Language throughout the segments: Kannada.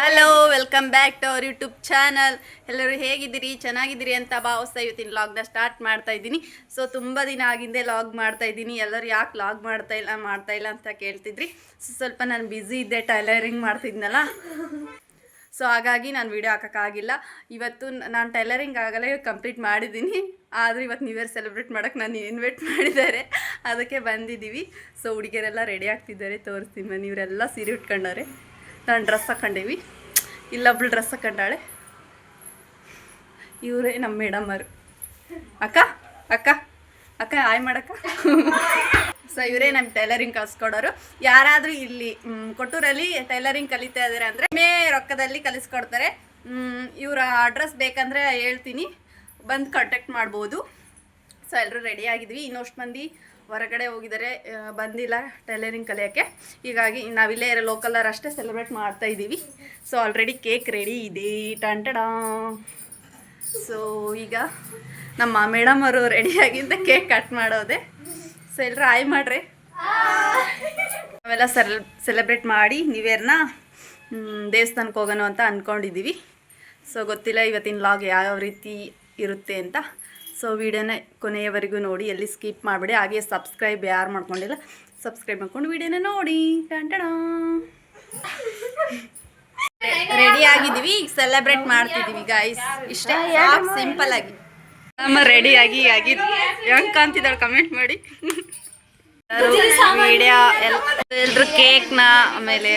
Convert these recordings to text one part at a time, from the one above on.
Hello, welcome back to our YouTube channel. ಎಲ್ಲರೂ ಹೇಗಿದ್ದೀರಿ? ಚೆನ್ನಾಗಿದ್ದೀರಿ ಅಂತ ಭಾವಿಸ್ತಾ ಇವತ್ತಿನ ಲಾಗ್ನ ಸ್ಟಾರ್ಟ್ ಮಾಡ್ತಾ ಇದ್ದೀನಿ. ಸೊ ತುಂಬ ದಿನ ಆಗಿಂದೆ ಲಾಗ್ ಮಾಡ್ತಾ ಇದ್ದೀನಿ. ಎಲ್ಲರೂ ಯಾಕೆ ಲಾಗ್ ಮಾಡ್ತಾ ಇಲ್ಲ ಅಂತ ಕೇಳ್ತಿದ್ರಿ. ಸೊ ಸ್ವಲ್ಪ ನಾನು ಬ್ಯುಸಿ ಇದ್ದೆ, ಟೈಲರಿಂಗ್ ಮಾಡ್ತಿದ್ನಲ್ಲ. ಸೊ ಹಾಗಾಗಿ ನಾನು ವೀಡಿಯೋ ಹಾಕೋಕ್ಕಾಗಿಲ್ಲ. ಇವತ್ತು ನಾನು ಟೈಲರಿಂಗ್ ಆಗಲೇ ಕಂಪ್ಲೀಟ್ ಮಾಡಿದ್ದೀನಿ. ಆದರೆ ಇವತ್ತು ನ್ಯೂ ಇಯರ್ ಸೆಲೆಬ್ರೇಟ್ ಮಾಡೋಕ್ಕೆ ನಾನು ಇನ್ವೈಟ್ ಮಾಡಿದ್ದಾರೆ, ಅದಕ್ಕೆ ಬಂದಿದ್ದೀವಿ. ಸೊ ಹುಡುಗಿಯರೆಲ್ಲ ರೆಡಿ ಆಗ್ತಿದ್ದಾರೆ, ತೋರಿಸ್ತೀನಿ ಬನ್ನಿ. ಇವರೆಲ್ಲ ಸೀರೆ ಉಟ್ಕೊಂಡವ್ರೆ, ನಾನು ಡ್ರೆಸ್ ಹಾಕ್ಕೊಂಡೇವಿ. ಇಲ್ಲೊಬ್ಳು ಡ್ರೆಸ್ ಹಾಕೊಂಡಾಳೆ. ಇವರೇ ನಮ್ಮ ಮೇಡಮ್ಮರು. ಅಕ್ಕ ಅಕ್ಕ ಅಕ್ಕ ಆಯ್ ಮಾಡಕ್ಕ. ಸೊ ಇವರೇ ನಮ್ಮ ಟೈಲರಿಂಗ್ ಕಲಿಸ್ಕೊಡೋರು. ಯಾರಾದರೂ ಇಲ್ಲಿ ಕೊಟ್ಟೂರಲ್ಲಿ ಟೈಲರಿಂಗ್ ಕಲಿತಾ ಇದ್ದಾರೆ ಅಂದರೆ ರೊಕ್ಕದಲ್ಲಿ ಕಲಿಸ್ಕೊಡ್ತಾರೆ. ಇವರ ಅಡ್ರೆಸ್ ಬೇಕಂದರೆ ಹೇಳ್ತೀನಿ, ಬಂದು ಕಾಂಟ್ಯಾಕ್ಟ್ ಮಾಡ್ಬೋದು. ಸೊ ಎಲ್ಲರೂ ರೆಡಿ ಆಗಿದ್ವಿ. ಇನ್ನಷ್ಟು ಮಂದಿ ಹೊರಗಡೆ ಹೋಗಿದ್ದಾರೆ, ಬಂದಿಲ್ಲ ಟೈಲರಿಂಗ್ ಕಲಿಯೋಕ್ಕೆ. ಹೀಗಾಗಿ ನಾವಿಲ್ಲೇ ಲೋಕಲರ್ ಅಷ್ಟೇ ಸೆಲೆಬ್ರೇಟ್ ಮಾಡ್ತಾ ಇದ್ದೀವಿ. ಸೊ ಆಲ್ರೆಡಿ ಕೇಕ್ ರೆಡಿ ಇದೆ, ಟಂಟಡ. ಸೊ ಈಗ ನಮ್ಮ ಮೇಡಮ್ ಅವರು ರೆಡಿಯಾಗಿದ್ದ ಕೇಕ್ ಕಟ್ ಮಾಡೋದೆ. ಸೊ ಎಲ್ಲರೂ ಆಯ್ ಮಾಡ್ರಿ. ನಾವೆಲ್ಲ ಸೆಲೆಬ್ರೇಟ್ ಮಾಡಿ ನ್ಯೂ ಇಯರ್ನ ದೇವಸ್ಥಾನಕ್ಕೆ ಹೋಗೋಣ ಅಂತ ಅಂದ್ಕೊಂಡಿದ್ದೀವಿ. ಸೊ ಗೊತ್ತಿಲ್ಲ ಇವತ್ತಿನ ಲಾಗ್ ಯಾವ ರೀತಿ ಇರುತ್ತೆ ಅಂತ. ಸೊ ವಿಡಿಯೋನ ಕೊನೆಯವರೆಗೂ ನೋಡಿ, ಎಲ್ಲಿ ಸ್ಕಿಪ್ ಮಾಡಿಬಿಡಿ. ಹಾಗೆ ಸಬ್ಸ್ಕ್ರೈಬ್ ಯಾರು ಮಾಡ್ಕೊಂಡಿಲ್ಲ ಸಬ್ಸ್ಕ್ರೈಬ್ ಮಾಡ್ಕೊಂಡು ವಿಡಿಯೋನ ನೋಡಿ. ಟಂಟಣ ರೆಡಿ ಆಗಿದ್ದೀವಿ, ಈಗ ಸೆಲೆಬ್ರೇಟ್ ಮಾಡ್ತಿದ್ದೀವಿ ಗಾಯ್ಸ್. ಇಷ್ಟೇ, ಸಿಂಪಲ್ ಆಗಿ ನಮ್ಮ ರೆಡಿ ಆಗಿ ಹೆಂಗೆ ಕಾಣ್ತಿದ್ದಾಳೆ ಕಮೆಂಟ್ ಮಾಡಿ. ವಿಡಿಯೋ ಎಲ್ಲರೂ ಕೇಕ್ನ ಆಮೇಲೆ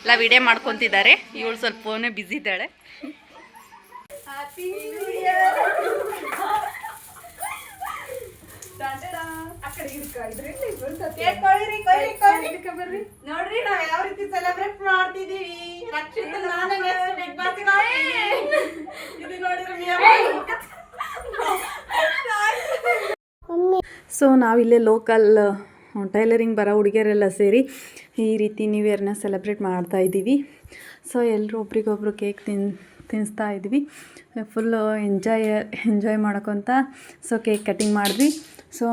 ಎಲ್ಲ ವಿಡಿಯೋ ಮಾಡ್ಕೊತಿದ್ದಾರೆ. ಇವಳು ಸ್ವಲ್ಪ ಫೋನೇ ಬ್ಯುಸಿ ಇದ್ದಾಳೆ. ನೋಡ್ರಿ ನಾವ್ ಯಾವ ರೀತಿ ಸೆಲೆಬ್ರೇಟ್ ಮಾಡ್ತಿದೀವಿ. ಸೊ ನಾವಿಲ್ಲೇ ಲೋಕಲ್ ಟೈಲರಿಂಗ್ ಬರೋ ಹುಡುಗಿಯರೆಲ್ಲ ಸೇರಿ ಈ ರೀತಿ ನ್ಯೂ ಇಯರ್ನ ಸೆಲೆಬ್ರೇಟ್ ಮಾಡ್ತಾ ಇದ್ದೀವಿ. ಸೊ ಎಲ್ಲರೂ ಒಬ್ರಿಗೊಬ್ರು ಕೇಕ್ ತಿನ್ನಿಸ್ತಾ ಇದ್ವಿ. ಫುಲ್ಲು ಎಂಜಾಯ್ ಮಾಡೋಕ್ಕಂತ ಸೊ ಕೇಕ್ ಕಟ್ಟಿಂಗ್ ಮಾಡಿದ್ವಿ. ಸೊ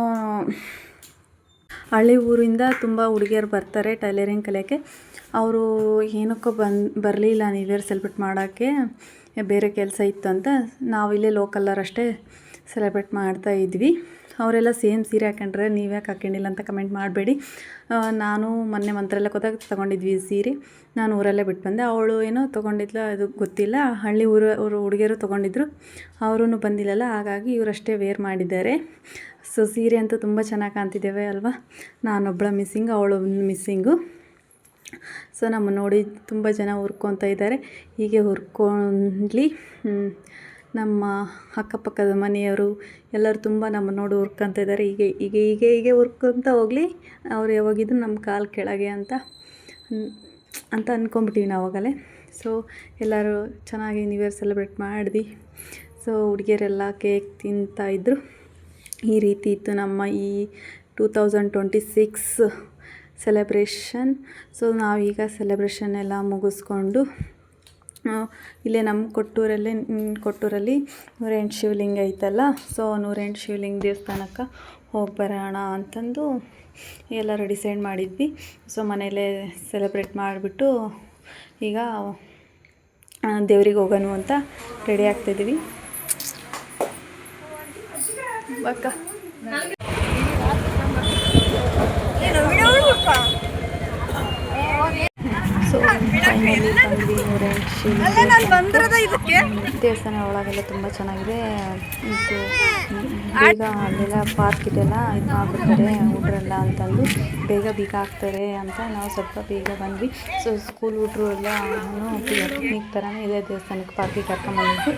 ಹಳ್ಳಿ ಊರಿಂದ ತುಂಬ ಹುಡುಗಿಯರು ಬರ್ತಾರೆ ಟೈಲರಿಂಗ್ ಕಲಿಯೋಕ್ಕೆ. ಅವರು ಏನಕ್ಕೋ ಬರಲಿಲ್ಲ ನ್ಯೂ ಇಯರ್ ಸೆಲೆಬ್ರೇಟ್ ಮಾಡೋಕ್ಕೆ, ಬೇರೆ ಕೆಲಸ ಇತ್ತು ಅಂತ. ನಾವಿಲ್ಲೇ ಲೋಕಲ್ಲರಷ್ಟೇ ಸೆಲೆಬ್ರೇಟ್ ಮಾಡ್ತಾ ಇದ್ವಿ. ಅವರೆಲ್ಲ ಸೇಮ್ ಸೀರೆ ಹಾಕೊಂಡ್ರೆ ನೀವು ಯಾಕೆ ಹಾಕೊಂಡಿಲ್ಲ ಅಂತ ಕಮೆಂಟ್ ಮಾಡಬೇಡಿ. ನಾನು ಮೊನ್ನೆ ಮಂತ್ರೆಲ್ಲ ಹೋದಾಗ ತೊಗೊಂಡಿದ್ವಿ ಸೀರೆ. ನಾನು ಊರಲ್ಲೇ ಬಿಟ್ಟು ಬಂದೆ. ಅವಳು ಏನೋ ತೊಗೊಂಡಿದ್ಲು, ಅದು ಗೊತ್ತಿಲ್ಲ. ಹಳ್ಳಿ ಅವರು ಹುಡುಗಿಯರು ತೊಗೊಂಡಿದ್ರು, ಅವರೂ ಬಂದಿಲ್ಲಲ್ಲ. ಹಾಗಾಗಿ ಇವರಷ್ಟೇ ವೇರ್ ಮಾಡಿದ್ದಾರೆ. ಸೊ ಸೀರೆ ಅಂತೂ ತುಂಬ ಚೆನ್ನಾಗಿ ಕಾಣ್ತಿದ್ದೇವೆ ಅಲ್ವಾ. ನಾನೊಬ್ಬಳ ಮಿಸ್ಸಿಂಗು, ಅವಳು ಮಿಸ್ಸಿಂಗು. ಸೊ ನಮ್ಮ ನೋಡಿ ತುಂಬ ಜನ ಹುರ್ಕೊತಾ ಇದ್ದಾರೆ. ಹೀಗೆ ಹುರ್ಕೊಳ್ಳಿ. ನಮ್ಮ ಅಕ್ಕಪಕ್ಕದ ಮನೆಯವರು ಎಲ್ಲರೂ ತುಂಬ ನಮ್ಮ ನೋಡಿ ಹುರ್ಕೊತ ಇದ್ದಾರೆ. ಹೀಗೆ ಹುರ್ಕೊತ ಹೋಗಲಿ, ಅವ್ರು ಯಾವಾಗಿದ್ರು ನಮ್ಮ ಕಾಲು ಕೆಳಗೆ ಅಂತ ಅಂದ್ಕೊಂಬಿಟ್ಟಿವಿ ನಾವಾಗಲೇ. ಸೊ ಎಲ್ಲರೂ ಚೆನ್ನಾಗಿ ನ್ಯೂ ಇಯರ್ ಸೆಲೆಬ್ರೇಟ್ ಮಾಡಿದ್ವಿ. ಸೊ ಹುಡುಗಿಯರೆಲ್ಲ ಕೇಕ್ ತಿಂತಾಯಿದ್ರು. ಈ ರೀತಿ ಇತ್ತು ನಮ್ಮ ಈ 2026 ಸೆಲೆಬ್ರೇಷನ್. ಸೊ ನಾವೀಗ ಸೆಲೆಬ್ರೇಷನ್ ಎಲ್ಲ ಮುಗಿಸ್ಕೊಂಡು ಇಲ್ಲೇ ನಮ್ಮ ಕೊಟ್ಟೂರಲ್ಲಿ 108 ಶಿವಲಿಂಗ ಐತಲ್ಲ. ಸೊ 108 ಶಿವಲಿಂಗ ದೇವಸ್ಥಾನಕ್ಕೆ ಹೋಗಿ ಬರೋಣ ಅಂತಂದು ಎಲ್ಲರೂ ಡಿಸೈಡ್ ಮಾಡಿದ್ವಿ. ಸೊ ಮನೆಯಲ್ಲೇ ಸೆಲೆಬ್ರೇಟ್ ಮಾಡಿಬಿಟ್ಟು ಈಗ ದೇವ್ರಿಗೆ ಹೋಗೋಣ ಅಂತ ರೆಡಿ ಆಗ್ತಾಯಿದ್ದೀವಿ. ಬಕ್ಕ ಸೊ ಫೈನಲಿ ಬಂದ್ವಿ 108 ದೇವಸ್ಥಾನ ಒಳಗೆಲ್ಲ ತುಂಬ ಚೆನ್ನಾಗಿದೆ. ಇದು ಬೇಗ ಅಲ್ಲೆಲ್ಲ ಪಾರ್ಕ್ ಇದೆಲ್ಲ ಇದು ಮಾಡಿಬಿಡ್ತಾರೆ ಹುಡ್ರೆಲ್ಲ ಅಂತಂದು ಬೇಗ ಹಾಕ್ತಾರೆ ಅಂತ ನಾವು ಸ್ವಲ್ಪ ಬೇಗ ಬಂದ್ವಿ. ಸೊ ಸ್ಕೂಲ್ ಹುಡ್ರು ಎಲ್ಲ ಪಿಕ್ನಿಕ್ ಥರನೇ ಇದೆ ದೇವಸ್ಥಾನಕ್ಕೆ ಪಾರ್ಕಿಗೆ ಕರ್ಕೊಂಬಂದಿದ್ದು.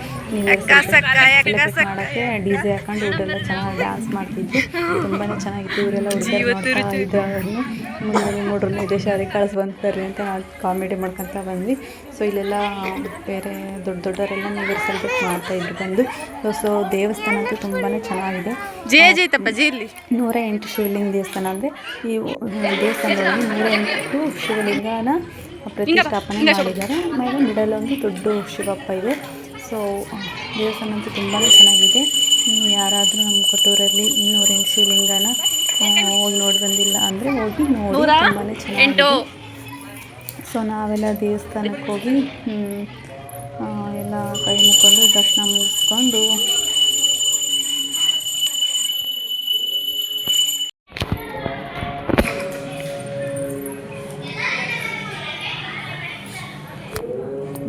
ಮಾಡೋಕ್ಕೆ DJ ಹಾಕೊಂಡು ಊರೆಲ್ಲ ಚೆನ್ನಾಗಿ ಡ್ಯಾನ್ಸ್ ಮಾಡ್ತಿದ್ವಿ. ತುಂಬಾ ಚೆನ್ನಾಗಿತ್ತು. ಇವರೆಲ್ಲ ಹುಡುಗರು ಇದ್ರನ್ನು ಮುಂದೆ ನೋಡ್ರು ಇದೇ ಶಾಲೆಗೆ ಕಳಿಸ್ಬಂತಾರೆ ಅಂತ ಕಾಮಿಡಿ ಮಾಡ್ಕೊತ ಬಂದ್ವಿ. ಸೊ ಇಲ್ಲೆಲ್ಲ ಬೇರೆ ದೊಡ್ಡವರೆಲ್ಲ ನ್ಯೂ ಇಯರ್ ಸೆಲೆಬ್ರೇಟ್ ಮಾಡ್ತಾಯಿದ್ರು ಬಂದು. ಸೊ ದೇವಸ್ಥಾನ ಅಂತೂ ತುಂಬಾ ಚೆನ್ನಾಗಿದೆ. 108 ಶಿವಲಿಂಗ ದೇವಸ್ಥಾನ ಅಂದರೆ ಈ ದೇವಸ್ಥಾನದಲ್ಲಿ 108 ಶಿವಲಿಂಗನ ಪ್ರತಿಷ್ಠಾಪನೆ ಮಾಡಿದ್ದಾರೆ. ಮೇಲೆ ಮಿಡಲ್ ಒಂದು ದೊಡ್ಡ ಶಿವಪ್ಪ ಇದೆ. ಸೊ ದೇವಸ್ಥಾನ ಅಂತೂ ತುಂಬಾ ಚೆನ್ನಾಗಿದೆ. ಯಾರಾದರೂ ನಮ್ಮ ಕೊಟ್ಟೂರಲ್ಲಿ 108 ಶಿವಲಿಂಗನ ಹೋಗಿ ನೋಡಿ ಬಂದಿಲ್ಲ ಅಂದರೆ ಹೋಗಿ ನೋಡಿ, ತುಂಬಾ ಚೆನ್ನಾಗಿದೆ. ಸೊ ನಾವೆಲ್ಲ ದೇವಸ್ಥಾನಕ್ಕೆ ಹೋಗಿ ಎಲ್ಲ ಕೈ ಮುಕ್ಕೊಂಡು ದರ್ಶನ ಮುಗಿಸ್ಕೊಂಡು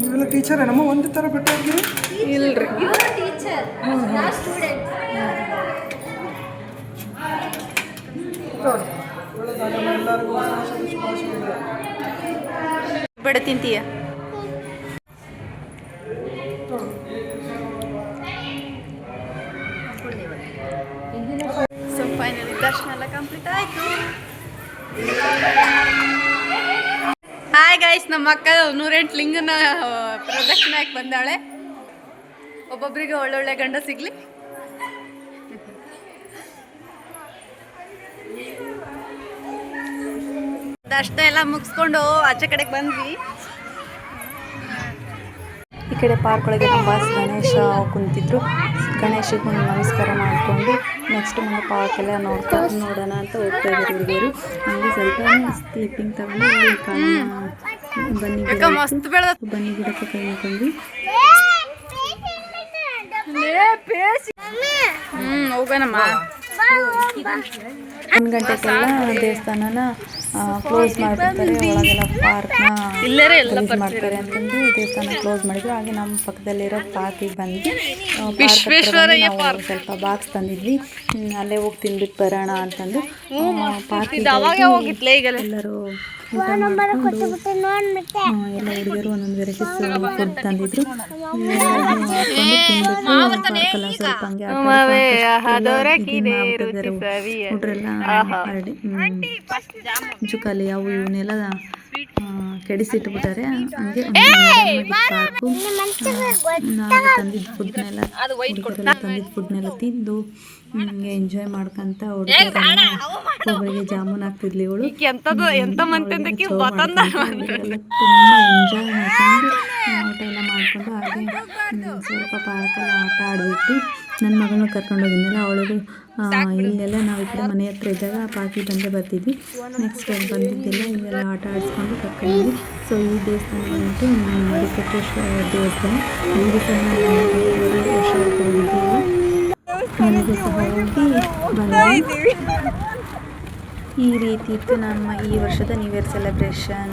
ನೀವೆಲ್ಲ ಟೀಚರ್ ನಮ್ಮ ಒಂದೇ ಥರ ಬಟ್ಟೆ ಹಾಕಿರಿ? ಇಲ್ರಿ ಎಲ್ಲರಿಗೂ ಹೊಸ ವರ್ಷದ ಶುಭಾಶಯಗಳು. ಬೇಡ ತಿಂತೀಯ ಸೊ ಫೈನಲಿ ದರ್ಶನ ಎಲ್ಲ ಕಂಪ್ಲೀಟ್ ಆಯಿತು. ಹಾಯ್ ಗೈಸ್, ನಮ್ಮ ಅಕ್ಕ 108 ಲಿಂಗನ ಪ್ರದಕ್ಷಿಣೆಗೆ ಬಂದಾಳೆ. ಒಬ್ಬೊಬ್ಬರಿಗೆ ಒಳ್ಳೊಳ್ಳೆ ಗಂಡ ಸಿಗ್ಲಿ. ದರ್ಶನ ಎಲ್ಲ ಮುಗಿಸ್ಕೊಂಡು ಆಚೆ ಕಡೆಗೆ ಬಂದ್ವಿ. ಈ ಕಡೆ ಪಾರ್ಕ್ ಒಳಗೆ ನಮ್ಮ ಬಾಸ್ ಗಣೇಶ ಕುಂತಿದ್ರು. ಗಣೇಶಗೆ ಒಂದು ನಮಸ್ಕಾರ ಮಾಡಿಕೊಂಡು ನೆಕ್ಸ್ಟ್ ನಮ್ಮ ಪಾರ್ಕ್ ಎಲ್ಲ ನೋಡೋಣ ಅಂತ ಹೋಗ್ತಾ ಇದ್ದಾರೆ ಹುಡುಗಿಯರು. ಹಂಗೆ ಸ್ವಲ್ಪ ಸ್ಲೀಪಿಂಗ್ ತಗೊಂಡು ಇಲ್ಲಿ ಬನ್ನಿ ಗಿಡಕ್ಕೆ ಕೈ ಮುಕೊಂಡ್ವಿ. ಹೋಗೋಣಮ್ಮ. 1 ಗಂಟೆಗೆಲ್ಲ ದೇವಸ್ಥಾನನ ಕ್ಲೋಸ್ ಮಾಡಿಬಿಡ್ತಾರೆ. ಒಳಗೆಲ್ಲ ಪಾರ್ಕ್ನ ಗಲೀಜ್ ಮಾಡ್ತಾರೆ ಅಂತಂದು ದೇವಸ್ಥಾನ ಕ್ಲೋಸ್ ಮಾಡಿದ್ರು. ಹಾಗೆ ನಮ್ಮ ಪಕ್ಕದಲ್ಲಿರೋ ಪಾರ್ಕಿಗೆ ಬಂದು ನಾವು ಸ್ವಲ್ಪ ಬಾಕ್ಸ್ ತಂದಿದ್ವಿ. ಅಲ್ಲೇ ಹೋಗಿ ತಿಂದ್ಬಿಟ್ಟು ಬರೋಣ ಅಂತಂದು ಪಾರ್ಕಿಗೆ ಎಲ್ಲರೂ ಊಟ ಮಾಡಿಕೊಂಡು ಎಲ್ಲ ಹುಡುಗರು ಒಂದೊಂದು ವೆರೈಟೀಸ್ ಫುಡ್ ತಂದಿದ್ರು. ಪಾರ್ಕಲ್ಲ ಸ್ವಲ್ಪ ಹಂಗೆ ಹುಡ್ರೆಲ್ಲ ಜುಕಾಲಿ ಅವು ಇವನ್ನೆಲ್ಲ ಕೆಡಿಸಿಟ್ಬಿಟ್ಟಾರೆ. ಹಂಗೆ ಪಾರ್ಕು ನಾವು ತಂದಿದ್ದ ಫುಡ್ನೆಲ್ಲ ತಿಂದು ಎಂಜಾಯ್ ಮಾಡ್ಕೊಂತ ಹುಡುಗರೆಲ್ಲ ಒಬ್ಬರಿಗೆ ಜಾಮೂನ್ ಹಾಕ್ತಿದ್ಲಿ ಇವಳು. ತುಂಬ ಎಂಜಾಯ್ ಮಾಡ್ಕೊಂಡು ಊಟ ಎಲ್ಲ ಮಾಡಿಕೊಂಡು ಹಾಗೆ ಸ್ವಲ್ಪ ಪಾರ್ಕಲ್ಲಿ ಆಟ ಆಡಿಬಿಟ್ಟು ನನ್ನ ಮಗಳನ್ನ ಕರ್ಕೊಂಡೋಗಿದ್ನಲ್ಲ ಅವಳಿಗೂ ಇಲ್ಲೆಲ್ಲ ನಾವು ಈ ಕಡೆ ಮನೆ ಹತ್ರ ಇದ್ದಾಗ ಪಾರ್ಕಿಗೆ ಬಂದೇ ಬರ್ತಿದ್ವಿ. ನೆಕ್ಸ್ಟ್ ಟೈಮ್ ಬಂದಿದ್ದೆಲ್ಲ ಇಲ್ಲೆಲ್ಲ ಆಟ ಆಡಿಸ್ಕೊಂಡು ಕರ್ಕೊಂಡಿದ್ವಿ. ಸೊ ಈ ದೇವಸ್ಥಾನ ಬಂದ್ಬಿಟ್ಟು ಮರಿಕಟ್ಟೇಶ್ವರ ದೇವಸ್ಥಾನ. ಈ ಸಹ ವರ್ಷ ಹೋಗಿದ್ದೀವಿ, ಮನೆಗೂ ಸಹ ಹೋಗಿ ಬಂದ್ವಿ. ಈ ರೀತಿ ಇತ್ತು ನಮ್ಮ ಈ ವರ್ಷದ ನ್ಯೂ ಇಯರ್ ಸೆಲೆಬ್ರೇಷನ್.